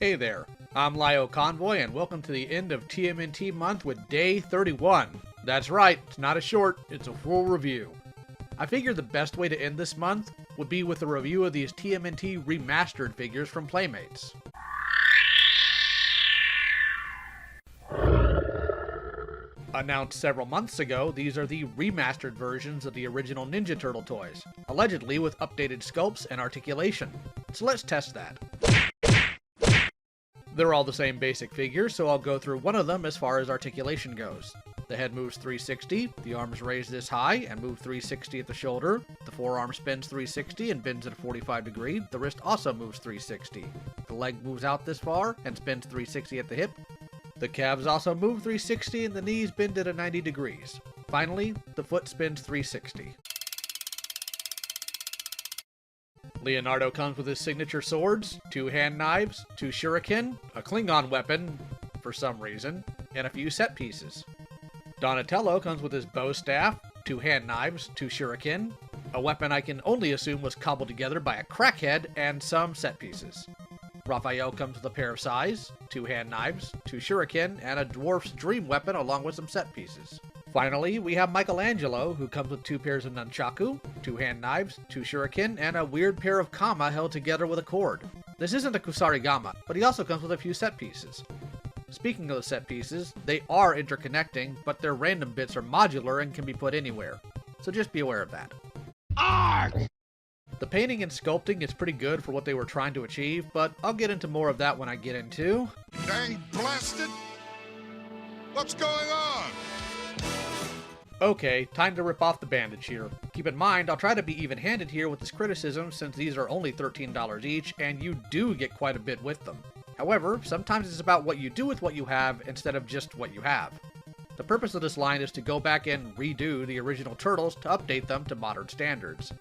Hey there, I'm LioConvoy and welcome to the end of TMNT month with day 31. That's right, it's not a short, it's a full review. I figured the best way to end this month would be with a review of these TMNT Remastered figures from Playmates. Announced several months ago, these are the remastered versions of the original Ninja Turtle toys, allegedly with updated sculpts and articulation. So let's test that. They're all the same basic figure, so I'll go through one of them as far as articulation goes. The head moves 360, the arms raise this high and move 360 at the shoulder, the forearm spins 360 and bends at a 45 degree, the wrist also moves 360. The leg moves out this far and spins 360 at the hip. The calves also move 360 and the knees bend at a 90 degrees. Finally, the foot spins 360. Leonardo comes with his signature swords, 2 hand knives, 2 shuriken, a Klingon weapon, for some reason, and a few set pieces. Donatello comes with his bow staff, 2 hand knives, 2 shuriken, a weapon I can only assume was cobbled together by a crackhead, and some set pieces. Raphael comes with a pair of sais, 2 hand knives, 2 shuriken, and a dwarf's dream weapon along with some set pieces. Finally, we have Michelangelo, who comes with 2 pairs of nunchaku, 2 hand knives, 2 shuriken, and a weird pair of kama held together with a cord. This isn't a kusarigama, but he also comes with a few set pieces. Speaking of the set pieces, they are interconnecting, but their random bits are modular and can be put anywhere. So just be aware of that. Arg! The painting and sculpting is pretty good for what they were trying to achieve, but I'll get into more of that when I get into... Dang blasted! What's going on? Okay, time to rip off the bandage here. Keep in mind, I'll try to be even-handed here with this criticism since these are only $13 each, and you do get quite a bit with them. However, sometimes it's about what you do with what you have instead of just what you have. The purpose of this line is to go back and redo the original Turtles to update them to modern standards.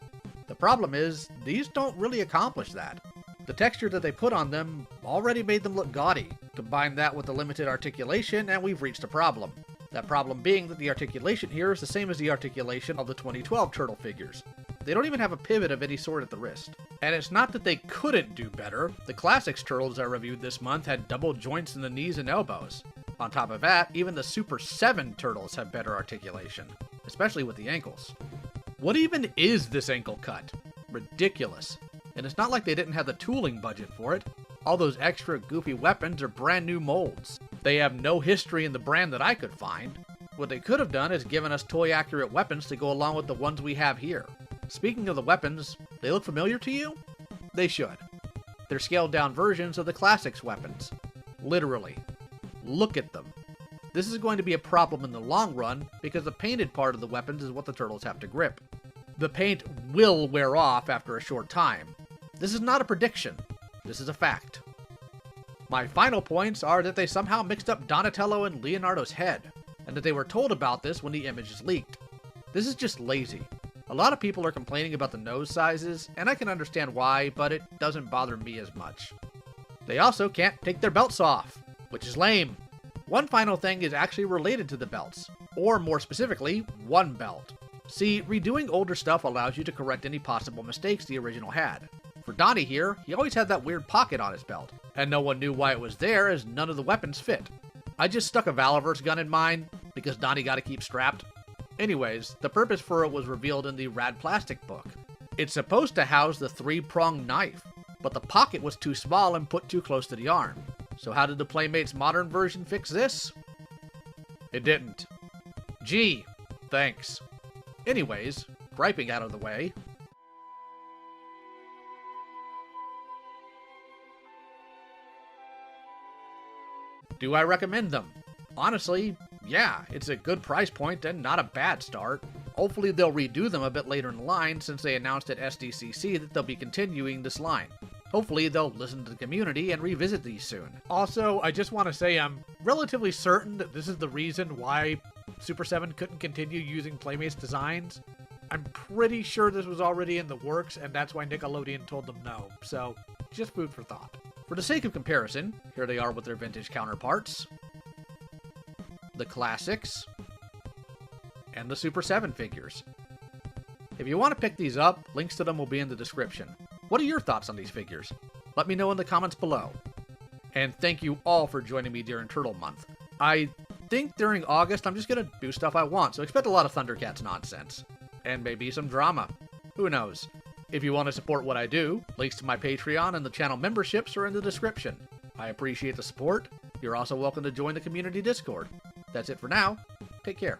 The problem is, these don't really accomplish that. The texture that they put on them already made them look gaudy. Combine that with the limited articulation and we've reached a problem. That problem being that the articulation here is the same as the articulation of the 2012 Turtle figures. They don't even have a pivot of any sort at the wrist. And it's not that they couldn't do better. The Classics Turtles I reviewed this month had double joints in the knees and elbows. On top of that, even the Super 7 Turtles have better articulation, especially with the ankles. What even is this ankle cut? Ridiculous. And it's not like they didn't have the tooling budget for it. All those extra goofy weapons are brand new molds. They have no history in the brand that I could find. What they could have done is given us toy-accurate weapons to go along with the ones we have here. Speaking of the weapons, they look familiar to you? They should. They're scaled-down versions of the Classics weapons. Literally. Look at them. This is going to be a problem in the long run because the painted part of the weapons is what the Turtles have to grip. The paint will wear off after a short time. This is not a prediction. This is a fact. My final points are that they somehow mixed up Donatello and Leonardo's head, and that they were told about this when the images leaked. This is just lazy. A lot of people are complaining about the nose sizes, and I can understand why, but it doesn't bother me as much. They also can't take their belts off, which is lame. One final thing is actually related to the belts, or more specifically, one belt. See, redoing older stuff allows you to correct any possible mistakes the original had. For Donnie here, he always had that weird pocket on his belt, and no one knew why it was there as none of the weapons fit. I just stuck a Valaverse gun in mine, because Donnie gotta keep strapped. Anyways, the purpose for it was revealed in the Rad Plastic book. It's supposed to house the 3-pronged knife, but the pocket was too small and put too close to the arm. So how did the Playmates modern version fix this? It didn't. Gee, thanks. Anyways, griping out of the way. Do I recommend them? Honestly, yeah, it's a good price point and not a bad start. Hopefully they'll redo them a bit later in the line since they announced at SDCC that they'll be continuing this line. Hopefully they'll listen to the community and revisit these soon. Also, I just want to say I'm relatively certain that this is the reason why Super 7 couldn't continue using Playmates designs. I'm pretty sure this was already in the works and that's why Nickelodeon told them no, so just food for thought. For the sake of comparison, here they are with their vintage counterparts, the Classics, and the Super 7 figures. If you want to pick these up, links to them will be in the description. What are your thoughts on these figures? Let me know in the comments below. And thank you all for joining me during Turtle Month. I think during August I'm just gonna do stuff I want, so expect a lot of Thundercats nonsense. And maybe some drama. Who knows? If you want to support what I do, links to my Patreon and the channel memberships are in the description. I appreciate the support. You're also welcome to join the community Discord. That's it for now. Take care.